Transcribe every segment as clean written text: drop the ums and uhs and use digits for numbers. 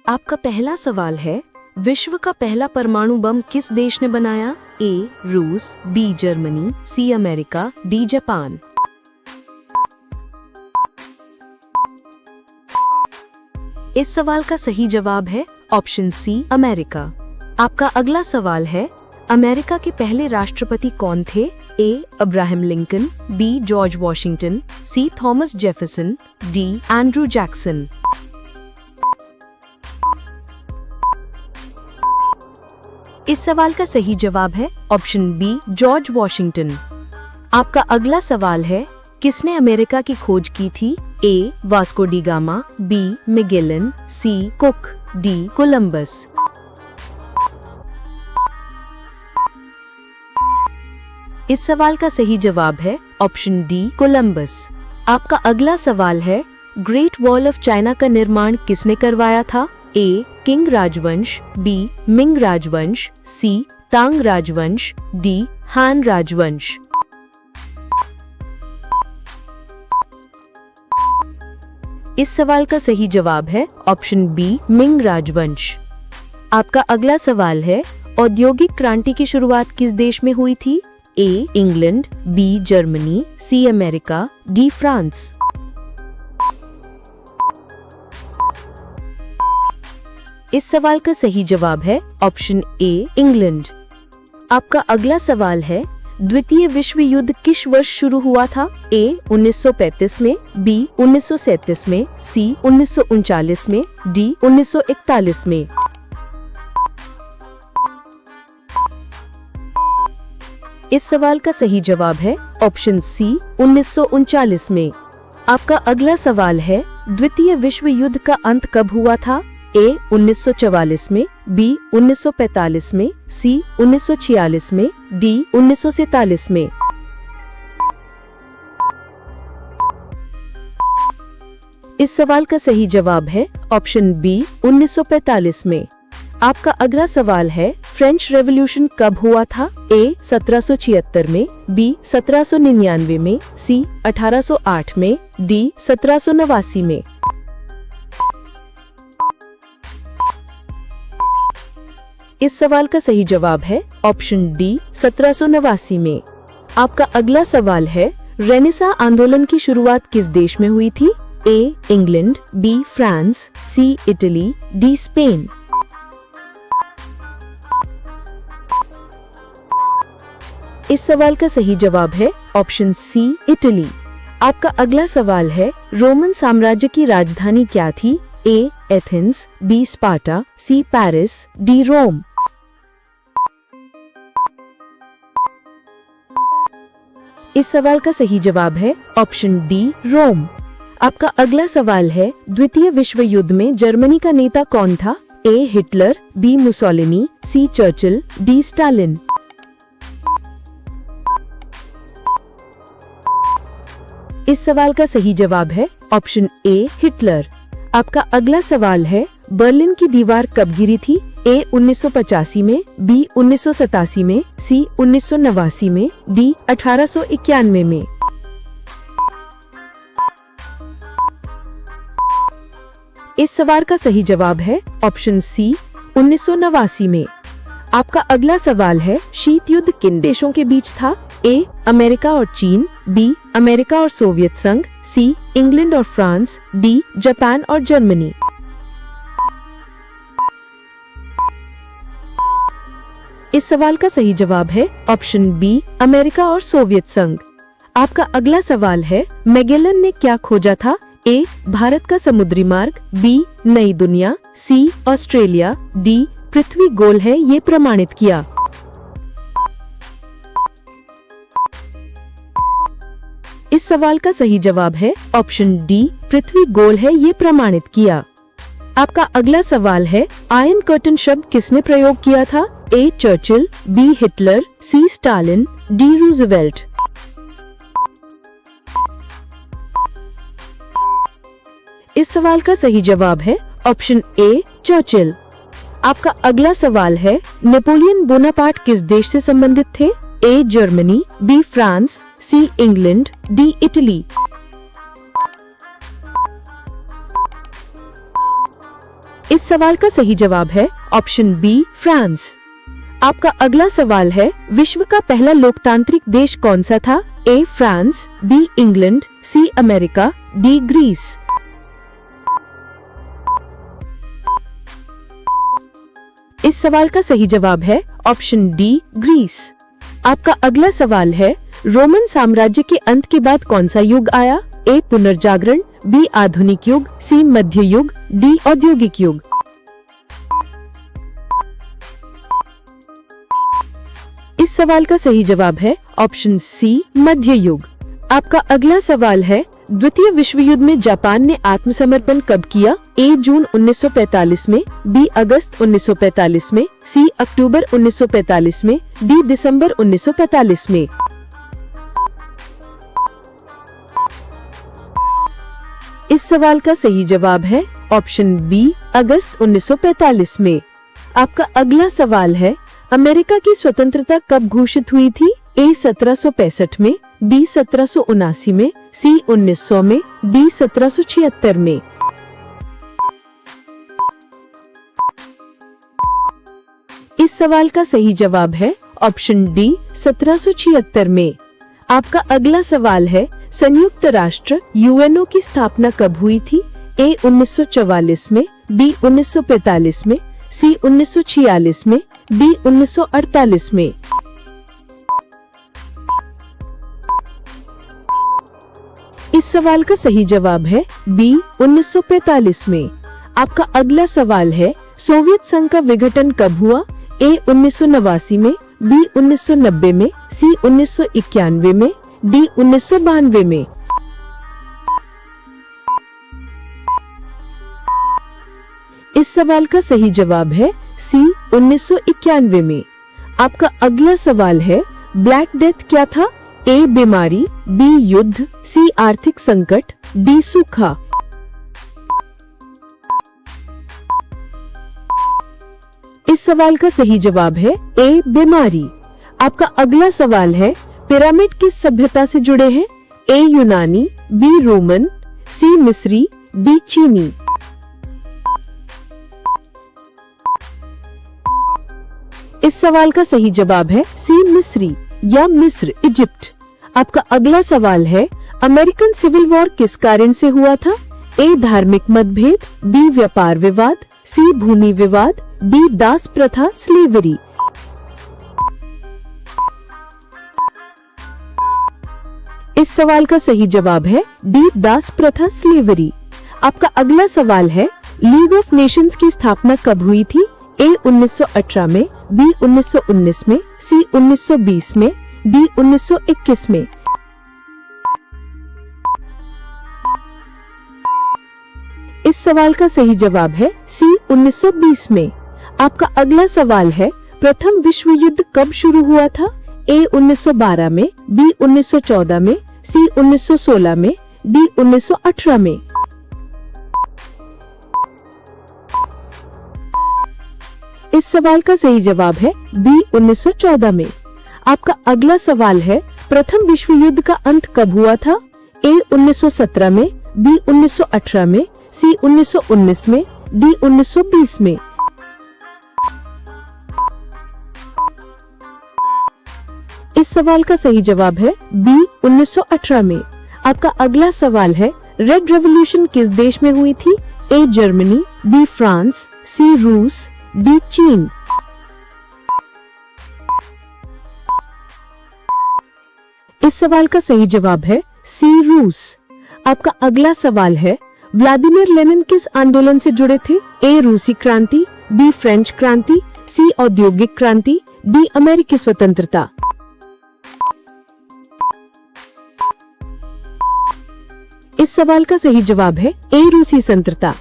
आपका पहला सवाल है, विश्व का पहला परमाणु बम किस देश ने बनाया? ए रूस, B Germany, C America, D Japan. इस सवाल का सही जवाब है ऑप्शन सी अमेरिका। आपका अगला सवाल है, अमेरिका के पहले राष्ट्रपति कौन थे? A Abraham Lincoln, B George Washington, C Thomas Jefferson, D Andrew Jackson. इस सवाल का सही जवाब है ऑप्शन बी जॉर्ज वॉशिंगटन। आपका अगला सवाल है, किसने अमेरिका की खोज की थी? A Vasco da Gama, B Magellan, C Cook, D Columbus. इस सवाल का सही जवाब है ऑप्शन डी कोलंबस। आपका अगला सवाल है, ग्रेट वॉल ऑफ चाइना का निर्माण किसने करवाया था? ए किंग राजवंश, बी मिंग राजवंश, सी तांग राजवंश, डी हान राजवंश। इस सवाल का सही जवाब है ऑप्शन बी मिंग राजवंश। आपका अगला सवाल है, औद्योगिक क्रांति की शुरुआत किस देश में हुई थी? A England, B Germany, C America, D France. इस सवाल का सही जवाब है ऑप्शन ए इंग्लैंड। आपका अगला सवाल है, द्वितीय विश्व युद्ध किस वर्ष शुरू हुआ था? ए 1935 में, बी 1937 में, सी 1939 में, डी 1941 में। इस सवाल का सही जवाब है ऑप्शन सी 1939 में। आपका अगला सवाल है, द्वितीय विश्व युद्ध का अंत कब हुआ था? ए 1944 में, बी 1945 में, सी 1946 में, डी 1947 में। इस सवाल का सही जवाब है ऑप्शन बी 1945 में। आपका अगला सवाल है, फ्रेंच रेवोल्यूशन कब हुआ था? ए 1776 में, बी 1799 में, सी 1808 में, डी 1789 में। इस सवाल का सही जवाब है ऑप्शन डी 1789 में। आपका अगला सवाल है, रेनेसां आंदोलन की शुरुआत किस देश में हुई थी? A England, B France, C Italy, D Spain. इस सवाल का सही जवाब है ऑप्शन सी इटली। आपका अगला सवाल है, रोमन साम्राज्य की राजधानी क्या थी? A Athens, B Sparta, C Paris, D Rome. इस सवाल का सही जवाब है ऑप्शन डी रोम। आपका अगला सवाल है, द्वितीय विश्व युद्ध में जर्मनी का नेता कौन था? A Hitler, B Mussolini, C Churchill, D Stalin. इस सवाल का सही जवाब है ऑप्शन ए हिटलर। आपका अगला सवाल है, बर्लिन की दीवार कब गिरी थी? ए 1985 में, बी 1987 में, सी 1989 में, डी 1891 में। इस सवाल का सही जवाब है ऑप्शन सी 1989 में। आपका अगला सवाल है, शीत युद्ध किन देशों के बीच था? ए अमेरिका और चीन, बी अमेरिका और सोवियत संघ, सी इंग्लैंड और फ्रांस, डी जापान और जर्मनी। इस सवाल का सही जवाब है ऑप्शन बी अमेरिका और सोवियत संघ। आपका अगला सवाल है, मैगेलन ने क्या खोजा था? ए भारत का समुद्री मार्ग, बी नई दुनिया, सी ऑस्ट्रेलिया, डी पृथ्वी गोल है ये प्रमाणित किया। इस सवाल का सही जवाब है ऑप्शन डी पृथ्वी गोल है ये प्रमाणित किया। आपका अगला सवाल है, आयरन कर्टन शब्द किसने प्रयोग किया था? ए चर्चिल, बी हिटलर, सी स्टालिन, डी रूजवेल्ट। इस सवाल का सही जवाब है ऑप्शन ए चर्चिल। आपका अगला सवाल है, नेपोलियन बोनापार्ट किस देश से संबंधित थे? A Germany, B France, C England, D Italy. इस सवाल का सही जवाब है ऑप्शन बी फ्रांस। आपका अगला सवाल है, विश्व का पहला लोकतांत्रिक देश कौन सा था? A France, B England, C America, D Greece. इस सवाल का सही जवाब है ऑप्शन डी ग्रीस। आपका अगला सवाल है, रोमन साम्राज्य के अंत के बाद कौन सा युग आया? ए पुनर्जागरण, बी आधुनिक युग, सी मध्य युग, डी औद्योगिक युग। इस सवाल का सही जवाब है ऑप्शन सी मध्य युग। आपका अगला सवाल है, द्वितीय विश्व युद्ध में जापान ने आत्मसमर्पण कब किया? ए जून 1945 में, बी अगस्त 1945 में, सी अक्टूबर 1945 में, डी दिसंबर 1945 में। इस सवाल का सही जवाब है ऑप्शन बी अगस्त 1945 में। आपका अगला सवाल है, अमेरिका की स्वतंत्रता कब घोषित हुई थी? ए 1765 में, बी 1779 में, सी 1900 में, डी 1776 में। इस सवाल का सही जवाब है ऑप्शन डी 1776 में। आपका अगला सवाल है, संयुक्त राष्ट्र यूएनओ की स्थापना कब हुई थी? ए 1944 में, बी 1945 में, सी 1946 में, डी 1948 में। इस सवाल का सही जवाब है बी 1945 में। आपका अगला सवाल है, सोवियत संघ का विघटन कब हुआ? ए 1989 में, बी 1990 में, सी 1991 में, डी 1992 में। इस सवाल का सही जवाब है सी 1991 में। आपका अगला सवाल है, ब्लैक डेथ क्या था? ए बीमारी, बी युद्ध, सी आर्थिक संकट, डी सूखा। इस सवाल का सही जवाब है ए बीमारी। आपका अगला सवाल है, पिरामिड किस सभ्यता से जुड़े हैं? ए यूनानी, बी रोमन, सी मिस्री, डी चीनी। इस सवाल का सही जवाब है सी मिस्री या मिस्र इजिप्ट। आपका अगला सवाल है, अमेरिकन सिविल वॉर किस कारण से हुआ था? ए धार्मिक मतभेद, बी व्यापार विवाद, सी भूमि विवाद, डी दास प्रथा स्लेवरी। इस सवाल का सही जवाब है डी दास प्रथा स्लेवरी। आपका अगला सवाल है, लीग ऑफ नेशंस की स्थापना कब हुई थी? ए 1918 में, बी 1919 में, सी 1920 में, डी 1921 में। इस सवाल का सही जवाब है सी 1920 में। आपका अगला सवाल है, प्रथम विश्व युद्ध कब शुरू हुआ था? ए 1912 में, बी 1914 में, सी 1916 में, डी 1918 में। इस सवाल का सही जवाब है बी 1914 में। आपका अगला सवाल है, प्रथम विश्व युद्ध का अंत कब हुआ था? ए 1917 में, बी 1918 में, सी 1919 में, डी 1920 में। इस सवाल का सही जवाब है बी 1918 में। आपका अगला सवाल है, रेड रेवोल्यूशन किस देश में हुई थी? ए जर्मनी, बी फ्रांस, सी रूस, डी चीन। इस सवाल का सही जवाब है सी रूस। आपका अगला सवाल है, व्लादिमीर लेनिन किस आंदोलन से जुड़े थे? ए रूसी क्रांति, बी फ्रेंच क्रांति, सी औद्योगिक क्रांति, डी अमेरिकी स्वतंत्रता। इस सवाल का सही जवाब है ए रूसी स्वतंत्रता।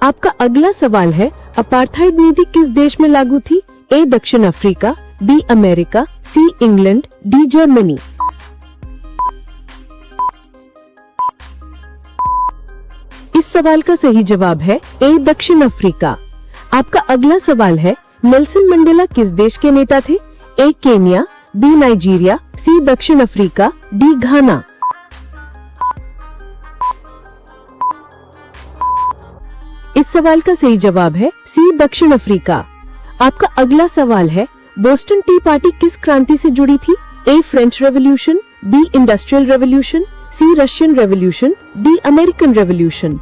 आपका अगला सवाल है, अपार्थाइड नीति किस देश में लागू थी? ए दक्षिण Africa, B America, C England, D Germany. इस सवाल का सही जवाब है ए दक्षिण अफ्रीका। आपका अगला सवाल है, नेल्सन मंडेला किस देश के नेता थे? ए केन्या, बी नाइजीरिया, सी दक्षिण अफ्रीका, डी घाना। इस सवाल का सही जवाब है सी, दक्षिण अफ्रीका। आपका अगला सवाल है, बोस्टन टी पार्टी किस क्रांति से जुड़ी थी? A, French Revolution, B, Industrial Revolution, C, Russian Revolution, D, American Revolution.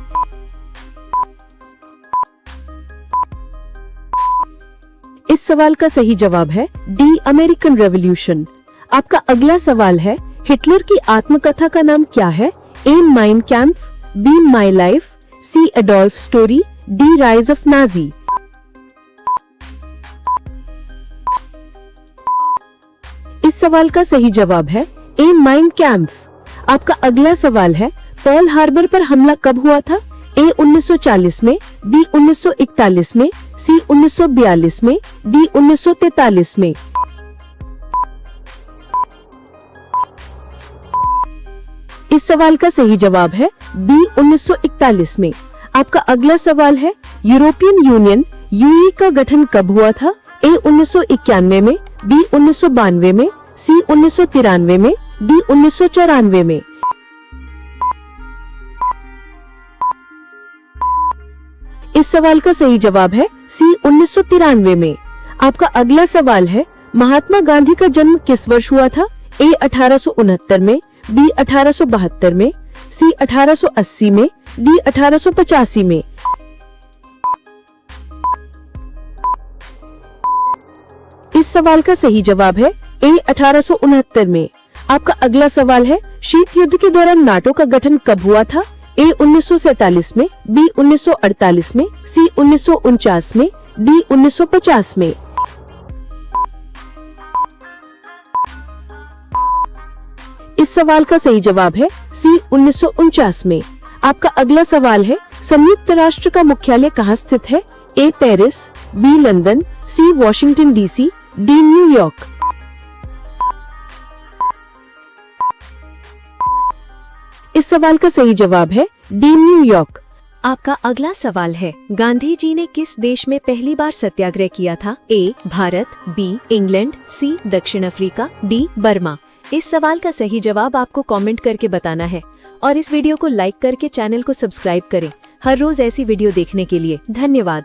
इस सवाल का सही जवाब है डी, अमेरिकन रेवोल्यूशन। आपका अगला सवाल है, हिटलर की आत्मकथा का नाम क्या है? A, Mein Kampf, B, My Life, C, Adolf story, D, rise of Nazi. इस सवाल का सही जवाब है ए, माइन कैम्प। आपका अगला सवाल है, पर्ल हार्बर पर हमला कब हुआ था? ए, 1940 में, बी, 1941 में, सी, 1942 में, डी, 1943 में। इस सवाल का सही जवाब है बी, 1941 में। आपका अगला सवाल है, यूरोपियन यूनियन यूई का गठन कब हुआ था? ए, 1991 में, बी, 1992 में, सी, 1993 में, डी, 1994 में। इस सवाल का सही जवाब है सी, 1993 में। आपका अगला सवाल है, महात्मा गांधी का जन्म किस वर्ष हुआ था? ए, 1869 में, बी, 1872 में, सी, 1880 में, डी, 1885 में। इस सवाल का सही जवाब है ए, 1869 में। आपका अगला सवाल है, शीत युद्ध के दौरान नाटो का गठन कब हुआ था? ए, 1947 में, बी, 1948 में, सी, 1949 में, डी, 1950 में। इस सवाल का सही जवाब है सी, 1949 में। आपका अगला सवाल है, संयुक्त राष्ट्र का मुख्यालय कहाँ स्थित है? ए, पेरिस, बी, लंदन, सी, वॉशिंगटन डीसी, डी, न्यूयॉर्क। इस सवाल का सही जवाब है डी, न्यूयॉर्क। आपका अगला सवाल है, गांधी जी ने किस देश में पहली बार सत्याग्रह किया था? ए, भारत, बी, इंग्लैंड, सी, दक्षिण अफ्रीका, डी, बर्मा। इस सवाल का सही जवाब आपको कमेंट करके बताना है और इस वीडियो को लाइक करके चैनल को सब्सक्राइब करें हर रोज ऐसी वीडियो देखने के लिए। धन्यवाद।